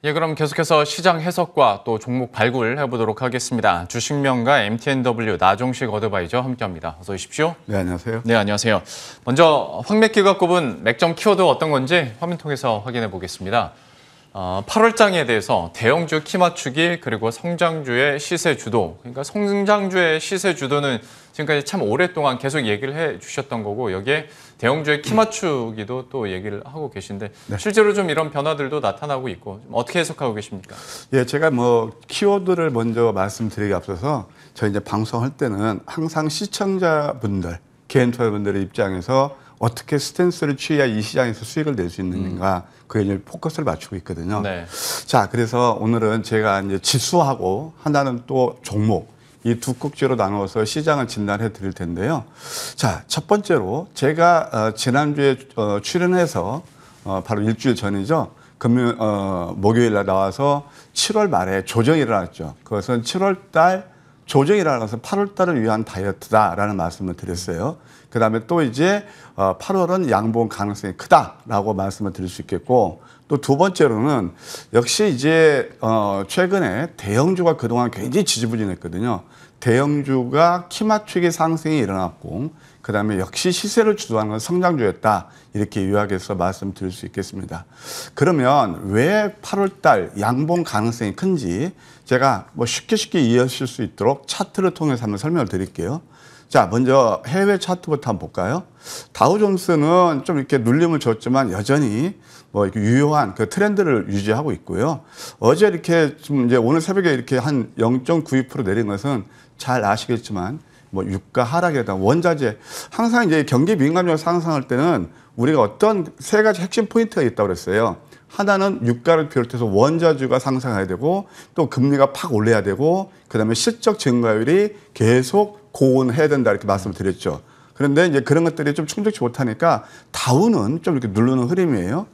예, 그럼 계속해서 시장 해석과 또 종목 발굴 해보도록 하겠습니다. 주식명가 MTNW 나종식 어드바이저 함께합니다. 어서 오십시오. 네, 안녕하세요. 네, 안녕하세요. 먼저 황맥기가 꼽은 맥점 키워드 어떤 건지 화면 통해서 확인해 보겠습니다. 8월장에 대해서 대형주 키 맞추기 그리고 성장주의 시세 주도. 그러니까 성장주의 시세 주도는 지금까지 참 오랫동안 계속 얘기를 해 주셨던 거고 여기에 대형주의 키 맞추기도 또 얘기를 하고 계신데 네. 실제로 좀 이런 변화들도 나타나고 있고 좀 어떻게 해석하고 계십니까? 예, 제가 키워드를 먼저 말씀드리기 앞서서 저희 이제 방송할 때는 항상 시청자분들, 개인 투자분들의 입장에서 어떻게 스탠스를 취해야 이 시장에서 수익을 낼 수 있는가 그에 이제 포커스를 맞추고 있거든요. 네. 자, 그래서 오늘은 제가 이제 지수하고 하나는 또 종목 이 두 꼭지로 나누어서 시장을 진단해 드릴 텐데요. 자, 첫 번째로 제가 지난주에 출연해서 바로 일주일 전이죠. 목요일 날 나와서 7월 말에 조정이 일어났죠. 그것은 7월 달 조정이 일어나서 8월 달을 위한 다이어트다라는 말씀을 드렸어요. 그 다음에 또 이제 8월은 양봉 가능성이 크다라고 말씀을 드릴 수 있겠고 또 두 번째로는 역시 이제 최근에 대형주가 그동안 굉장히 지지부진했거든요. 대형주가 키 맞추기 상승이 일어났고 그 다음에 역시 시세를 주도하는 건 성장주였다. 이렇게 요약해서 말씀드릴 수 있겠습니다. 그러면 왜 8월 달 양봉 가능성이 큰지 제가 쉽게 이해하실 수 있도록 차트를 통해서 한번 설명을 드릴게요. 자, 먼저 해외 차트부터 한번 볼까요? 다우존스는 좀 이렇게 눌림을 줬지만 여전히 이렇게 유효한 그 트렌드를 유지하고 있고요. 어제 이렇게 좀 이제 오늘 새벽에 이렇게 한 0.92% 내린 것은 잘 아시겠지만 유가 하락이라든가 원자재 항상 이제 경기 민감률 상승할 때는 우리가 어떤 세 가지 핵심 포인트가 있다고 그랬어요. 하나는 유가를 비롯해서 원자재가 상승해야 되고 또 금리가 팍 올려야 되고 그다음에 실적 증가율이 계속 고온해야 된다 이렇게 말씀을 드렸죠. 그런데 이제 그런 것들이 좀 충족치 못하니까 다우는 좀 이렇게 누르는 흐름이에요.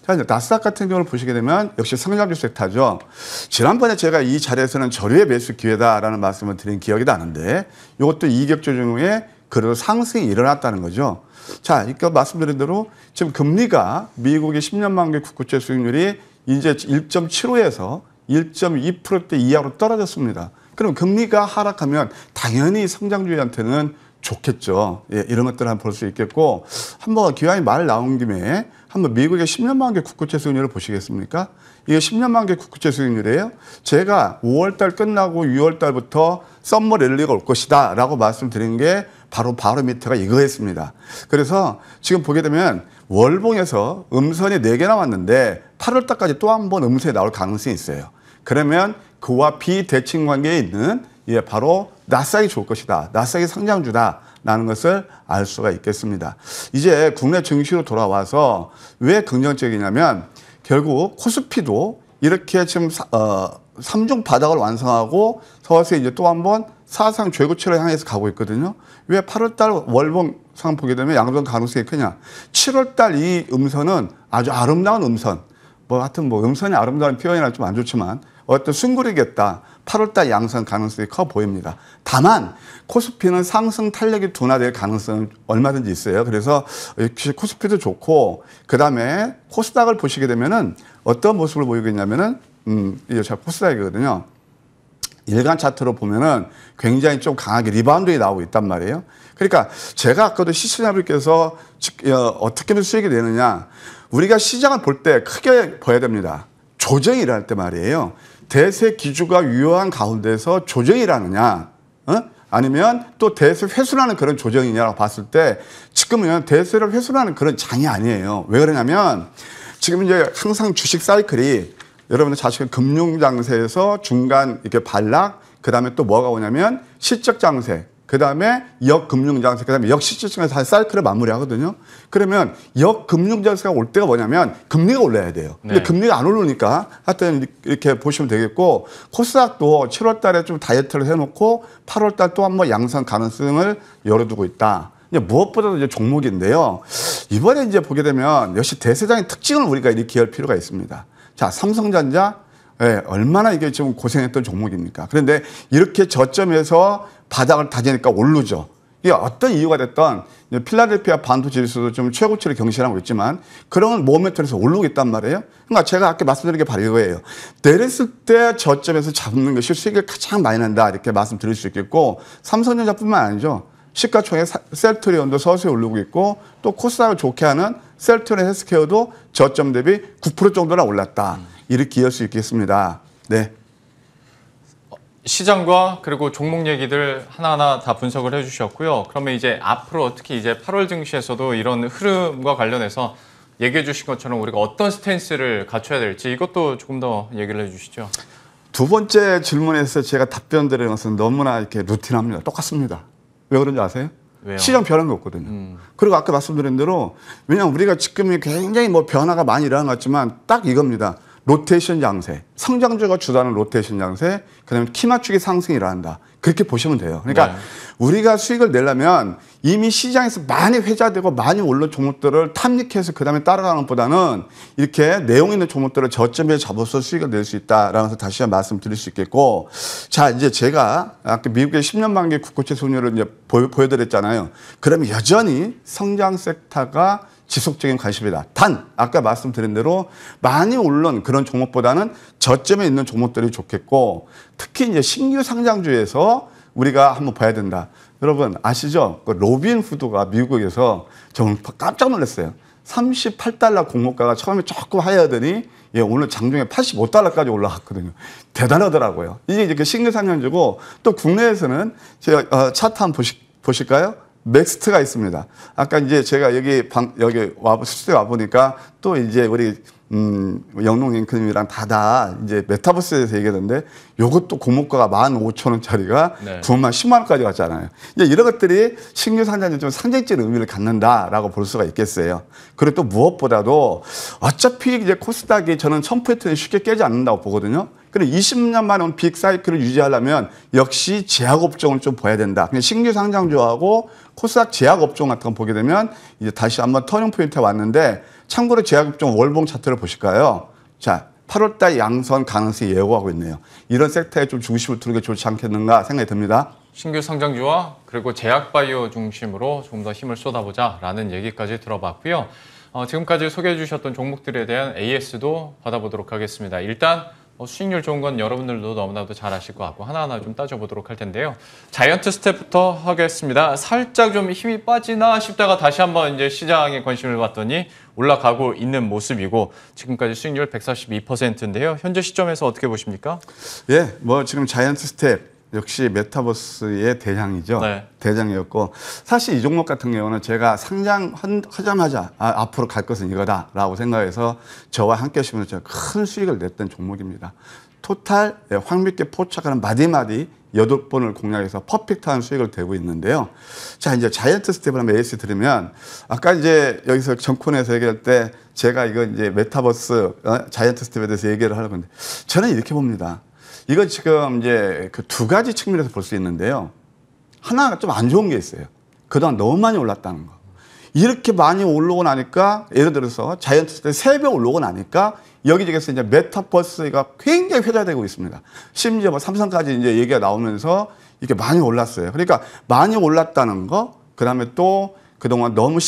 자, 이제 나스닥 같은 경우를 보시게 되면 역시 성장주 섹터죠. 지난번에 제가 이 자리에서는 저류의 매수 기회다라는 말씀을 드린 기억이 나는데 이것도 이격조 중에 그래도 상승이 일어났다는 거죠. 자, 이거 말씀드린 대로 지금 금리가 미국의 10년 만기 국고채 수익률이 이제 1.75에서 1.2%대 이하로 떨어졌습니다. 그럼 금리가 하락하면 당연히 성장주한테는 좋겠죠. 예, 이런 것들을 한번 볼 수 있겠고 한번 기왕이 말 나온 김에 한번 미국의 10년 만기 국고채 수익률을 보시겠습니까? 이게 10년 만기 국고채 수익률이에요. 제가 5월 달 끝나고 6월 달부터 썸머 랠리가 올 것이다 라고 말씀드린 게 바로 밑에가 이거였습니다. 그래서 지금 보게 되면 월봉에서 음선이 4개 나왔는데 8월 달까지 또 한 번 음선이 나올 가능성이 있어요. 그러면 그와 비대칭 관계에 있는 바로 나스닥이 좋을 것이다. 나스닥이 성장주다라는 것을 알 수가 있겠습니다. 이제 국내 증시로 돌아와서 왜 긍정적이냐면 결국 코스피도 이렇게 지금 3중 바닥을 완성하고 서서히 이제 또 한 번 사상 최고치를 향해서 가고 있거든요. 왜 8월 달 월봉 상황 보게 되면 양전 가능성이 크냐. 7월 달 이 음선은 아주 아름다운 음선. 하여튼 음선이 아름다운 표현이라 좀 안 좋지만 어떤 숭구리겠다. 8월달 양선 가능성이 커 보입니다. 다만 코스피는 상승 탄력이 둔화될 가능성은 얼마든지 있어요. 그래서 코스피도 좋고 그다음에 코스닥을 보시게 되면은 어떤 모습을 보이겠냐면은 이게 제가 코스닥이거든요. 일간 차트로 보면은 굉장히 좀 강하게 리바운드가 나오고 있단 말이에요. 그러니까 제가 아까도 시청자분께서 어떻게 하면 수익이 되느냐. 우리가 시장을 볼 때 크게 봐야 됩니다. 조정이 일어날 때 말이에요. 대세 기조가 유효한 가운데서 조정이 일어나느냐, 아니면 또 대세 회수하는 그런 조정이냐라고 봤을 때 지금은 대세를 회수하는 그런 장이 아니에요. 왜 그러냐면 지금 이제 항상 주식 사이클이 여러분들 자식은 금융 장세에서 중간 이렇게 반락, 그 다음에 또 뭐가 오냐면 실적 장세, 그 다음에 역금융장세, 그 다음에 역시장세 사이클을 마무리하거든요. 그러면 역금융장세가 올 때가 뭐냐면 금리가 올라야 돼요. 근데 네. 금리가 안 오르니까 하여튼 이렇게 보시면 되겠고 코스닥도 7월 달에 좀 다이어트를 해놓고 8월 달 또 한 번 양상 가능성을 열어두고 있다. 무엇보다도 이제 종목인데요. 이번에 이제 보게 되면 역시 대세장의 특징을 우리가 이렇게 할 필요가 있습니다. 자, 삼성전자, 얼마나 이게 좀 고생했던 종목입니까? 그런데 이렇게 저점에서 바닥을 다지니까 오르죠. 이게 어떤 이유가 됐던 필라델피아 반도 지수도 좀 최고치를 경신하고 있지만 그런 모멘텀에서 오르고 있단 말이에요. 그러니까 제가 아까 말씀드린 게 바로 이거예요. 내렸을 때 저점에서 잡는 것이 수익을 가장 많이 난다 이렇게 말씀드릴 수 있겠고 삼성전자뿐만 아니죠. 시가총액 셀트리온도 서서히 오르고 있고 또 코스닥을 좋게 하는 셀트리온 헬스케어도 저점 대비 9% 정도나 올랐다. 이렇게 이해할 수 있겠습니다. 네. 시장과 그리고 종목 얘기들 하나하나 다 분석을 해주셨고요. 그러면 이제 앞으로 특히 이제 8월 증시에서도 이런 흐름과 관련해서 얘기해 주신 것처럼 우리가 어떤 스탠스를 갖춰야 될지 이것도 조금 더 얘기를 해주시죠. 두 번째 질문에서 제가 답변 드리는 것은 너무나 이렇게 루틴합니다. 똑같습니다. 왜 그런지 아세요? 왜요? 시장 변한 게 없거든요. 그리고 아까 말씀드린 대로 왜냐하면 우리가 지금 굉장히 뭐 변화가 많이 일어난 것 같지만 딱 이겁니다. 로테이션 양세, 성장주가 주도하는 로테이션 양세, 그다음에 키 맞추기 상승이 일어난다. 그렇게 보시면 돼요. 그러니까 네. 우리가 수익을 내려면 이미 시장에서 많이 회자되고 많이 올른 종목들을 탐닉해서 그다음에 따라가는 것보다는 이렇게 내용 있는 종목들을 저점에 잡아서 수익을 낼 수 있다라는 것을 다시 한번 말씀드릴 수 있겠고, 자 이제 제가 아까 미국의 10년 만기 국고채 손율을 이제 보여드렸잖아요. 그러면 여전히 성장 섹터가 지속적인 관심이다. 단 아까 말씀드린 대로 많이 오른 그런 종목보다는 저점에 있는 종목들이 좋겠고, 특히 이제 신규 상장주에서 우리가 한번 봐야 된다. 여러분 아시죠? 그 로빈 후드가 미국에서 정말 깜짝 놀랐어요. 38달러 공모가가 처음에 조금 하야하더니 예, 오늘 장중에 85달러까지 올라갔거든요. 대단하더라고요. 이게 이제 신규 상장주고, 또 국내에서는 제가 차트 한번 보실까요? 넥스트가 있습니다. 아까 이제 제가 여기 스튜디오 와 보니까 또 이제 우리 영농 앵커님이랑 다다 이제 메타버스에 대해서 얘기하던데, 요것도 공모가가 15,000원짜리가 네. 9만 10만 원까지 왔잖아요. 이제 이런 것들이 신규 상장에 좀 상징적인 의미를 갖는다라고 볼 수가 있겠어요. 그리고 또 무엇보다도 어차피 이제 코스닥이 저는 1000포인트는 쉽게 깨지 않는다고 보거든요. 그리고 20년 만에 온 빅 사이클을 유지하려면 역시 제약업종을 좀 봐야 된다. 그냥 신규 상장주하고 코스닥 제약업종 같은 거 보게 되면 이제 다시 한번 터닝 포인트에 왔는데, 참고로 제약업종 월봉 차트를 보실까요? 자, 8월달 양선 가능성이 예고하고 있네요. 이런 섹터에 좀 중심을 두는 게 좋지 않겠는가 생각이 듭니다. 신규 상장주와 그리고 제약바이오 중심으로 좀 더 힘을 쏟아보자라는 얘기까지 들어봤고요. 지금까지 소개해 주셨던 종목들에 대한 AS도 받아보도록 하겠습니다. 일단 수익률 좋은 건 여러분들도 너무나도 잘 아실 것 같고 하나하나 좀 따져보도록 할 텐데요. 자이언트 스텝부터 하겠습니다. 살짝 좀 힘이 빠지나 싶다가 다시 한번 이제 시장에 관심을 봤더니 올라가고 있는 모습이고, 지금까지 수익률 142%인데요. 현재 시점에서 어떻게 보십니까? 예, 뭐 지금 자이언트 스텝 역시 메타버스의 대장이죠. 네. 대장이었고, 사실 이 종목 같은 경우는 제가 상장하자마자 앞으로 갈 것은 이거다라고 생각해서 저와 함께 하시면서 큰 수익을 냈던 종목입니다. 토탈 황미께 포착하는 마디마디 8번을 공략해서 퍼펙트한 수익을 대고 있는데요. 자, 이제 자이언트 스텝을 한번 AS 들으면, 아까 이제 여기서 정콘에서 얘기할 때 제가 이거 이제 메타버스 자이언트 스텝에 대해서 얘기를 하려고 했는데, 저는 이렇게 봅니다. 이건 지금 이제 그 두 가지 측면에서 볼 수 있는데요. 하나가 좀 안 좋은 게 있어요. 그동안 너무 많이 올랐다는 거. 이렇게 많이 오르고 나니까, 예를 들어서 자이언트 스텝 3배 오르고 나니까 여기저기서 이제 메타버스가 굉장히 회자되고 있습니다. 심지어 뭐 삼성까지 이제 얘기가 나오면서 이렇게 많이 올랐어요. 그러니까 많이 올랐다는 거, 그 다음에 또 그동안 너무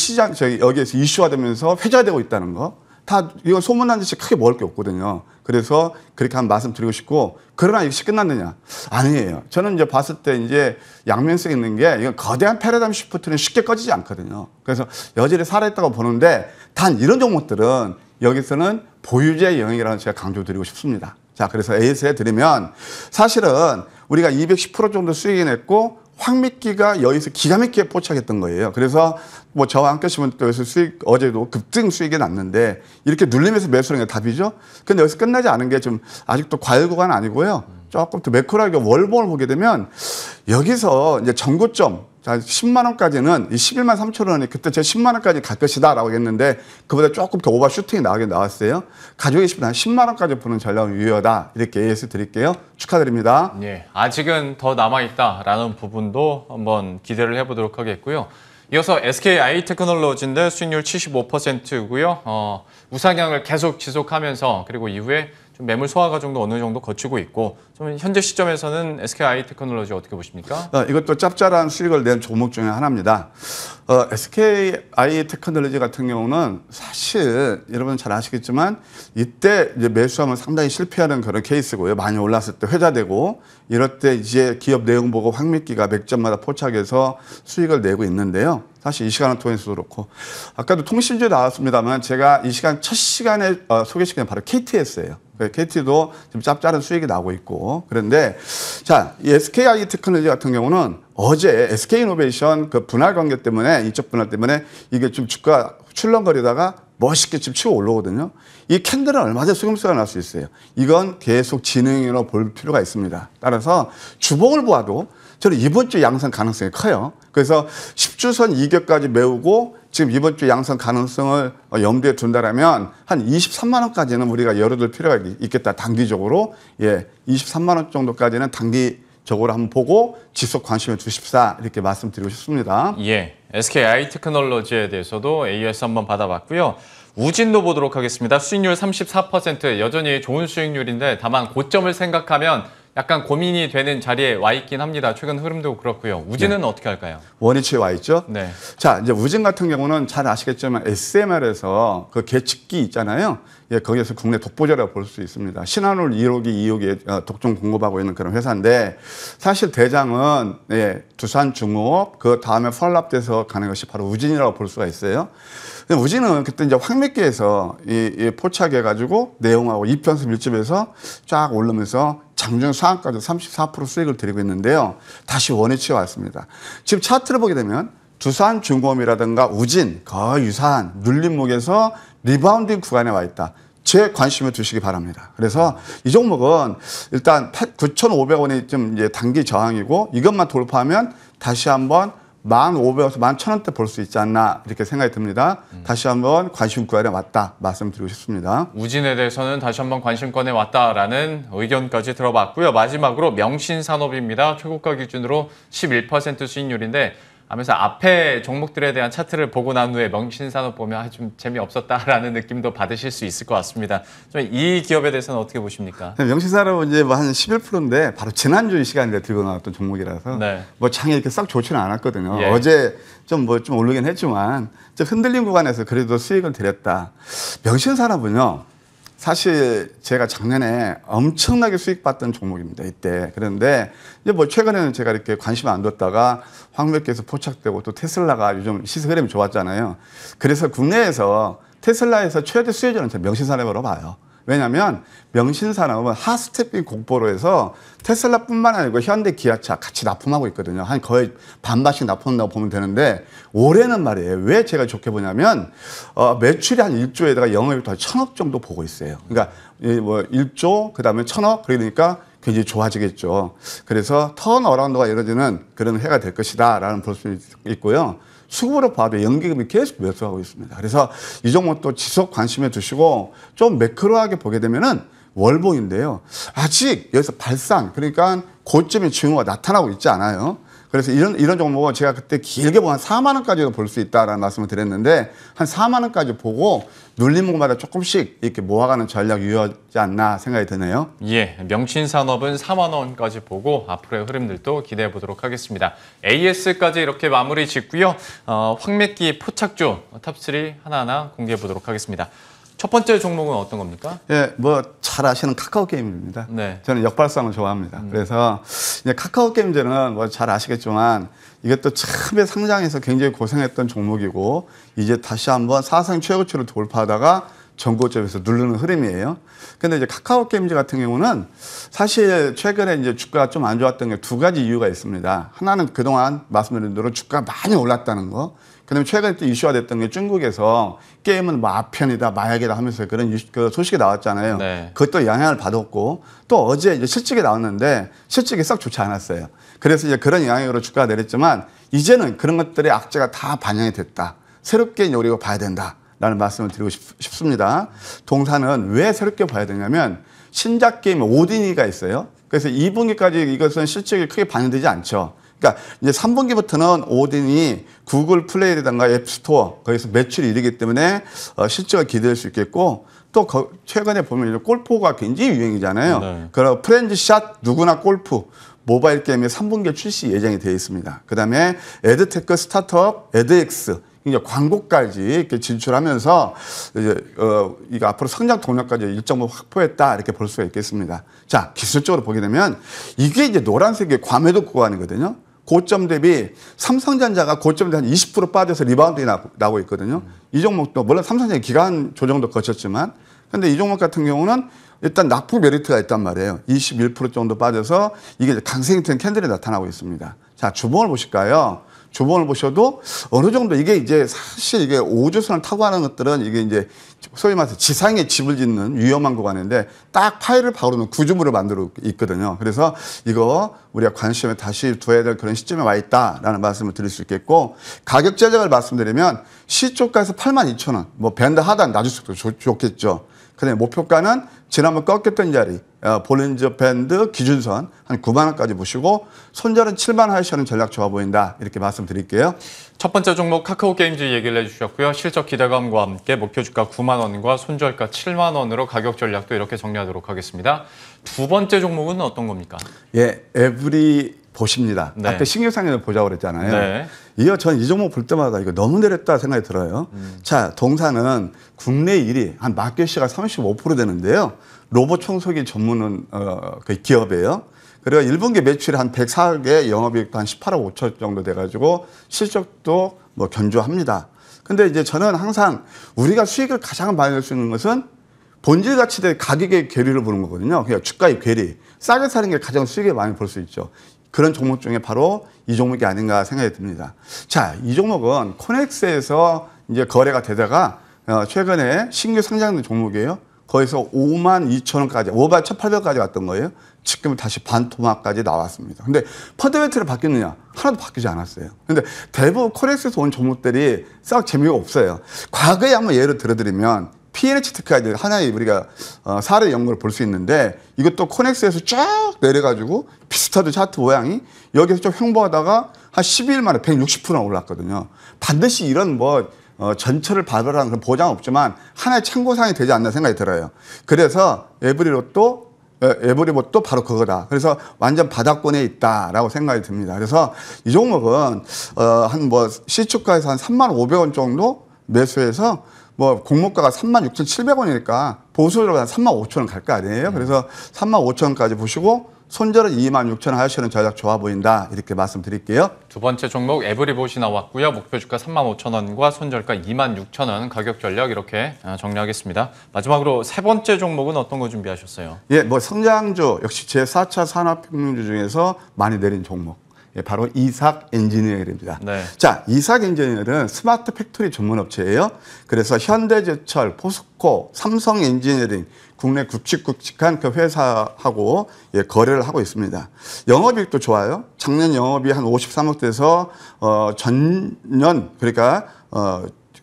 여기에서 이슈화되면서 회자되고 있다는 거, 다 이거 소문난 듯이 크게 먹을 게 없거든요. 그래서 그렇게 한 말씀 드리고 싶고, 그러나 이것이 끝났느냐? 아니에요. 저는 이제 봤을 때 이제 양면성이 있는 게, 이건 거대한 패러다임 시프트는 쉽게 꺼지지 않거든요. 그래서 여전히 살아있다고 보는데, 단 이런 종목들은 여기서는 보유자의 영역이라는 제가 강조드리고 싶습니다. 자, 그래서 AS에 드리면 사실은 우리가 210% 정도 수익이 냈고, 황미끼가 여기서 기가 막히게 포착했던 거예요. 그래서 뭐 저와 함께 하시면 또 여기서 수익, 어제도 급등 수익이 났는데, 이렇게 눌리면서 매수하는 게 답이죠. 근데 여기서 끝나지 않은 게 좀 아직도 과열 구간은 아니고요. 조금 더 매크로하게 월봉을 보게 되면, 여기서 이제 전고점, 자, 10만 원까지는 이 11만 3천 원이 그때 제 10만 원까지 갈 것이다 라고 했는데, 그보다 조금 더 오버슈팅이 나가긴 나왔어요. 가지고 계시면 한 10만 원까지 보는 전략은 유효하다. 이렇게 AS 드릴게요. 축하드립니다. 예, 아직은 더 남아있다라는 부분도 한번 기대를 해보도록 하겠고요. 이어서 SKI테크놀로지인데 수익률 75%고요. 우상향을 계속 지속하면서, 그리고 이후에 좀 매물 소화 과정도 어느 정도 거치고 있고 좀 현재 시점에서는 SKI테크놀로지 어떻게 보십니까? 이것도 짭짤한 수익을 낸 종목 중에 하나입니다. SKI테크놀로지 같은 경우는 사실 여러분 잘 아시겠지만 이때 이제 매수하면 상당히 실패하는 그런 케이스고요. 많이 올랐을 때 회자되고 이럴 때 이제 기업 내용 보고 황미끼가 맥점마다 포착해서 수익을 내고 있는데요. 사실 이 시간을 통해서도 그렇고 아까도 통신주 나왔습니다만 제가 이 시간 첫 시간에 소개시킨 바로 KTS예요. KT도 지금 짭짤한 수익이 나고 있고 그런데 자, 이 SKI테크놀로지 같은 경우는 어제 SK이노베이션 그 분할 관계 때문에 이적 분할 때문에 이게 좀 주가 출렁거리다가 멋있게 지금 치고 올라오거든요. 이 캔들은 얼마나 속임수가 날 수 있어요. 이건 계속 진행으로 볼 필요가 있습니다. 따라서 주봉을 보아도 저는 이번 주 양상 가능성이 커요. 그래서 10주선 이격까지 메우고 지금 이번 주 양상 가능성을 염두에 둔다라면 한 23만 원까지는 우리가 열어둘 필요가 있겠다. 단기적으로 23만 원 정도까지는 단기적으로 한번 보고 지속 관심을 두십사 이렇게 말씀드리고 싶습니다. 예, SKI테크놀로지에 대해서도 AS 한번 받아봤고요. 우진도 보도록 하겠습니다. 수익률 34% 여전히 좋은 수익률인데 다만 고점을 생각하면 약간 고민이 되는 자리에 와 있긴 합니다. 최근 흐름도 그렇고요. 우진은 어떻게 할까요? 원위치에 와 있죠. 네. 자, 이제 우진 같은 경우는 잘 아시겠지만 SMR에서 그 계측기 있잖아요. 거기에서 국내 독보자라고 볼 수 있습니다. 신한울 1호기, 2호기에 독점 공급하고 있는 그런 회사인데 사실 대장은 두산중공업 그 다음에 펄랍돼서 가는 것이 바로 우진이라고 볼 수가 있어요. 근데 우진은 그때 이제 황매기에서 포착해가지고 내용하고 이편수 밀집해서 쫙 오르면서 장중 상한까지 34% 수익을 드리고 있는데요. 다시 원위치에 왔습니다. 지금 차트를 보게 되면 두산중공업이라든가 우진 거의 유사한 눌림목에서 리바운딩 구간에 와 있다. 제 관심을 두시기 바랍니다. 그래서 이 종목은 일단 9,500원이 좀 이제 단기 저항이고 이것만 돌파하면 다시 한번 1,500원에서 11,000원대 볼 수 있지 않나 이렇게 생각이 듭니다. 다시 한번 관심구간에 왔다 말씀드리고 싶습니다. 우진에 대해서는 다시 한번 관심권에 왔다라는 의견까지 들어봤고요. 마지막으로 명신산업입니다. 최고가 기준으로 11% 수익률인데 하면서 앞에 종목들에 대한 차트를 보고 난 후에 명신산업 보면 좀 재미없었다라는 느낌도 받으실 수 있을 것 같습니다. 좀 이 기업에 대해서는 어떻게 보십니까? 명신산업은 이제 뭐 한 11%인데 바로 지난주 이 시간에 들고 나왔던 종목이라서 네. 뭐 장이 이렇게 싹 좋지는 않았거든요. 예. 어제 좀 오르긴 했지만 좀 흔들린 구간에서 그래도 수익을 드렸다. 명신산업은요. 사실 제가 작년에 엄청나게 수익 봤던 종목입니다. 이때. 그런데 이제 뭐 최근에는 제가 이렇게 관심 안 뒀다가 황매기에서 포착되고 또 테슬라가 요즘 시세 흐름이 좋았잖아요. 그래서 국내에서 테슬라에서 최대 수혜주는 제 명신산업으로 봐요. 왜냐하면 명신산업은 핫스태핑 공포로 해서 테슬라뿐만 아니고 현대, 기아차 같이 납품하고 있거든요. 한 거의 반반씩 납품한다고 보면 되는데 올해는 말이에요. 왜 제가 좋게 보냐면 매출이 한 1조에다가 영업이익도 한 1,000억 정도 보고 있어요. 그러니까 뭐 1조 그다음에 1,000억 그러니까 굉장히 좋아지겠죠. 그래서 턴어라운드가 이루어지는 그런 해가 될 것이다라는 볼 수 있고요. 수급으로 봐도 연기금이 계속 매수하고 있습니다. 그래서 이 종목도 지속 관심에 두시고 좀 매크로하게 보게 되면은 월봉인데요. 아직 여기서 발상, 그러니까 고점의 징후가 나타나고 있지 않아요. 그래서 이런 종목은 제가 그때 길게 보면 한 4만 원까지도 볼 수 있다라는 말씀을 드렸는데 한 4만 원까지 보고 눌림목마다 조금씩 이렇게 모아가는 전략 유효하지 않나 생각이 드네요. 예, 명신산업은 4만 원까지 보고 앞으로의 흐름들도 기대해 보도록 하겠습니다. AS까지 이렇게 마무리 짓고요. 황매기 포착주 탑3 하나하나 공개해 보도록 하겠습니다. 첫 번째 종목은 어떤 겁니까? 예, 뭐 잘 아시는 카카오 게임입니다. 네. 저는 역발상을 좋아합니다. 그래서 이제 카카오 게임즈는 뭐 잘 아시겠지만 이것도 처음에 상장해서 굉장히 고생했던 종목이고 이제 다시 한번 사상 최고치를 돌파하다가 전고점에서 누르는 흐름이에요. 근데 이제 카카오 게임즈 같은 경우는 사실 최근에 이제 주가가 좀 안 좋았던 게 두 가지 이유가 있습니다. 하나는 그동안 말씀드린 대로 주가가 많이 올랐다는 거. 그다음에 최근에 또 이슈가 됐던 게 중국에서 게임은 뭐 아편이다, 마약이다 하면서 그런 그 소식이 나왔잖아요. 네. 그것도 영향을 받았고 또 어제 이제 실적이 나왔는데 실적이 썩 좋지 않았어요. 그래서 이제 그런 영향으로 주가가 내렸지만 이제는 그런 것들의 악재가 다 반영이 됐다. 새롭게 이제 우리가 봐야 된다라는 말씀을 드리고 싶습니다. 동사는 왜 새롭게 봐야 되냐면 신작 게임 오디니가 있어요. 그래서 2분기까지 이것은 실적이 크게 반영되지 않죠. 그러니까 이제 3분기부터는 오딘이 구글 플레이라든가 앱스토어 거기서 매출이 이르기 때문에 실적을 기대할 수 있겠고 또 최근에 보면 이제 골프가 굉장히 유행이잖아요. 네. 그리고 프렌즈샷 누구나 골프 모바일 게임의 3분기 출시 예정이 되어 있습니다. 그다음에 에드테크 스타트업 에드엑스 이제 광고까지 이렇게 진출하면서 이제 이거 앞으로 성장 동력까지 일정 부분 확보했다 이렇게 볼 수가 있겠습니다. 자, 기술적으로 보게 되면 이게 이제 노란색의 과매도 구간이거든요. 고점 대비 삼성전자가 고점 대비 한 20% 빠져서 리바운드가 나고 있거든요. 이 종목도 물론 삼성전자 기간 조정도 거쳤지만 근데 이 종목 같은 경우는 일단 낙폭 메리트가 있단 말이에요. 21% 정도 빠져서 이게 강세형 캔들이 나타나고 있습니다. 자, 주봉을 보실까요? 주봉을 보셔도 어느 정도 이게 이제 사실 이게 우주선을 타고 하는 것들은 이게 이제 소위 말해서 지상에 집을 짓는 위험한 구간인데 딱 파일을 박으면 구조물을 만들어 있거든요. 그래서 이거 우리가 관심을 다시 둬야 될 그런 시점에 와 있다라는 말씀을 드릴 수 있겠고 가격 제작을 말씀드리면 시초가에서 82,000원 뭐 밴드 하단 낮을수록 좋겠죠. 그다음에 목표가는 지난번 꺾였던 자리 볼린저 밴드 기준선 한 9만 원까지 보시고 손절은 7만 원 하시는 전략 좋아 보인다 이렇게 말씀드릴게요. 첫 번째 종목 카카오 게임즈 얘기를 해주셨고요. 실적 기대감과 함께 목표 주가 9만 원과 손절가 7만 원으로 가격 전략도 이렇게 정리하도록 하겠습니다. 두 번째 종목은 어떤 겁니까? 예, 에브리 보십니다. 네. 앞에 신규상에서 보자고 그랬잖아요. 네. 이어 전 이 종목 볼 때마다 이거 너무 내렸다 생각이 들어요. 자, 동사는 국내 1위 한 마켓시가 35% 되는데요. 로봇 청소기 전문은 그 기업이에요. 그리고 1분기 매출이 한 104억에 영업이익도 한 18억 5천 정도 돼가지고 실적도 뭐 견조합니다. 근데 이제 저는 항상 우리가 수익을 가장 많이 낼 수 있는 것은 본질 가치 대 가격의 괴리를 보는 거거든요. 그러니까 주가의 괴리. 싸게 사는 게 가장 수익을 많이 볼 수 있죠. 그런 종목 중에 바로 이 종목이 아닌가 생각이 듭니다. 자, 이 종목은 코넥스에서 이제 거래가 되다가 최근에 신규 상장된 종목이에요. 거기서 52,000원까지, 51,800원까지 갔던 거예요. 지금 다시 반토막까지 나왔습니다. 근데 펀더멘트를 바뀌느냐? 하나도 바뀌지 않았어요. 근데 대부분 코넥스에서 온 종목들이 썩 재미가 없어요. 과거에 한번 예를 들어드리면 PNH 테크가 하나의 우리가 사례 연구를 볼 수 있는데 이것도 코넥스에서 쫙 내려가지고 비슷하던 차트 모양이 여기서 좀 횡보하다가 한 12일 만에 160%나 올랐거든요. 반드시 이런 전철을 발발하는 그런 보장 없지만 하나의 참고사항이 되지 않나 생각이 들어요. 그래서 에브리봇도 바로 그거다. 그래서 완전 바닥권에 있다라고 생각이 듭니다. 그래서 이 종목은 한 시초가에서 한 35,000원 정도 매수해서 공모가가 36,700원이니까 보수적으로 한 35,000원 갈 거 아니에요. 그래서 35,000원까지 보시고 손절은 26,000원 하시는 전략 좋아 보인다. 이렇게 말씀드릴게요. 두 번째 종목 에브리봇이 나왔고요. 목표 주가 35,000원과 손절가 26,000원 가격 전략 이렇게 정리하겠습니다. 마지막으로 세 번째 종목은 어떤 거 준비하셨어요? 예, 성장주 역시 제4차 산업혁명주 중에서 많이 내린 종목. 예, 바로 이삭 엔지니어링입니다. 네. 자, 이삭 엔지니어링은 스마트 팩토리 전문 업체예요. 그래서 현대제철, 포스코, 삼성 엔지니어링 국내 굵직굵직한 그 회사하고 거래를 하고 있습니다. 영업이익도 좋아요. 작년 영업이 한 53억 돼서 전년 그러니까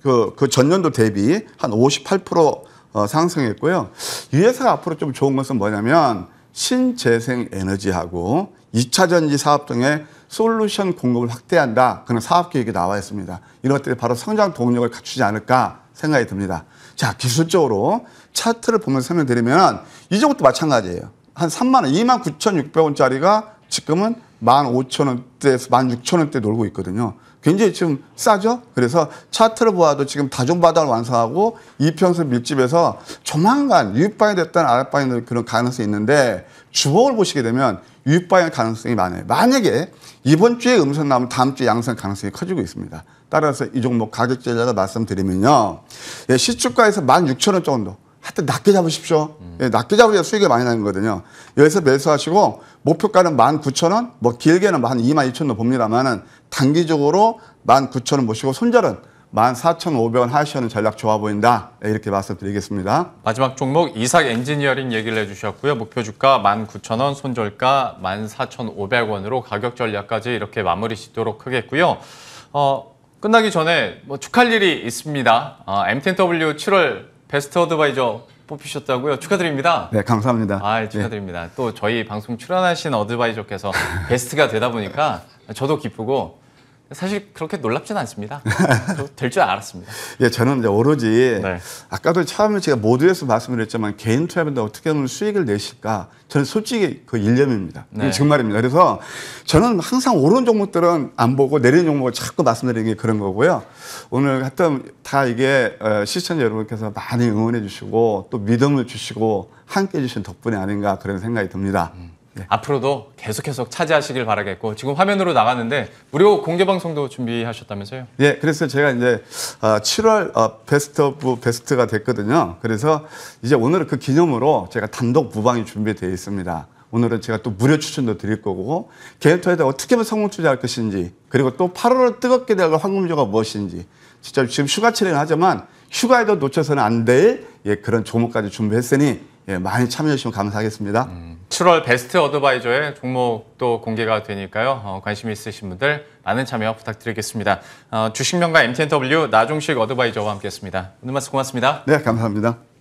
그 전년도 대비 한 58% 상승했고요. 이 회사가 앞으로 좀 좋은 것은 뭐냐면 신재생 에너지하고 2차 전지 사업 등의 솔루션 공급을 확대한다. 그런 사업 계획이 나와 있습니다. 이런 것들이 바로 성장 동력을 갖추지 않을까 생각이 듭니다. 자, 기술적으로 차트를 보면서 설명드리면 이 종목도 마찬가지예요. 한 3만 원, 29,600원짜리가 지금은 15,000원대에서 16,000원대 놀고 있거든요. 굉장히 지금 싸죠? 그래서 차트를 보아도 지금 다중바닥을 완성하고 이평선 밀집에서 조만간 유입방이 됐다는 아랫방이 그런 가능성이 있는데 주봉을 보시게 되면 유입방의 가능성이 많아요. 만약에 이번 주에 음선 나오면 다음 주에 양선 가능성이 커지고 있습니다. 따라서 이 종목 가격 제작을 말씀드리면요. 예, 시초가에서 16,000원 정도. 하여튼 낮게 잡으십시오. 예, 낮게 잡으셔야 수익이 많이 나는 거거든요. 여기서 매수하시고 목표가는 19,000원, 길게는 한 22,000원 봅니다만은 단기적으로 19,000원 보시고 손절은 14,500원 하시는 전략 좋아 보인다. 예, 이렇게 말씀드리겠습니다. 마지막 종목 이삭 엔지니어링 얘기를 해주셨고요. 목표 주가 19,000원, 손절가 14,500원으로 가격 전략까지 이렇게 마무리 짓도록 하겠고요. 끝나기 전에 축하할 일이 있습니다. M10W 7월 베스트 어드바이저 뽑히셨다고요? 축하드립니다. 네, 감사합니다. 축하드립니다. 또 저희 방송 출연하신 어드바이저께서 베스트가 되다 보니까 저도 기쁘고 사실 그렇게 놀랍진 않습니다. 될 줄 알았습니다. 예, 저는 이제 오로지 네. 아까도 처음에 제가 모두에서 말씀드렸지만 개인 투자분들 어떻게 하면 수익을 내실까? 저는 솔직히 그 일념입니다. 네. 정말입니다. 그래서 저는 항상 오른 종목들은 안 보고 내리는 종목을 자꾸 말씀드리는 게 그런 거고요. 오늘 하여튼 다 이게 시청자 여러분께서 많이 응원해 주시고 또 믿음을 주시고 함께 해주신 덕분이 아닌가 그런 생각이 듭니다. 네. 앞으로도 계속 차지하시길 바라겠고 지금 화면으로 나가는데 무료 공개 방송도 준비하셨다면서요? 예, 그래서 제가 이제 7월 베스트 오브 베스트가 됐거든요. 그래서 이제 오늘은 그 기념으로 제가 단독 무방이 준비되어 있습니다. 오늘은 제가 또 무료 추천도 드릴 거고 개인 투자에 어떻게 하면 성공 투자할 것인지 그리고 또 8월을 뜨겁게 될 황금주가 무엇인지 진짜 지금 휴가철이긴 하지만 휴가에도 놓쳐서는 안 될 그런 종목까지 준비했으니 많이 참여해 주시면 감사하겠습니다. 7월 베스트 어드바이저의 종목도 공개가 되니까요. 관심 있으신 분들 많은 참여 부탁드리겠습니다. 주식명가 MTNW 나종식 어드바이저와 함께했습니다. 오늘 말씀 고맙습니다. 네, 감사합니다.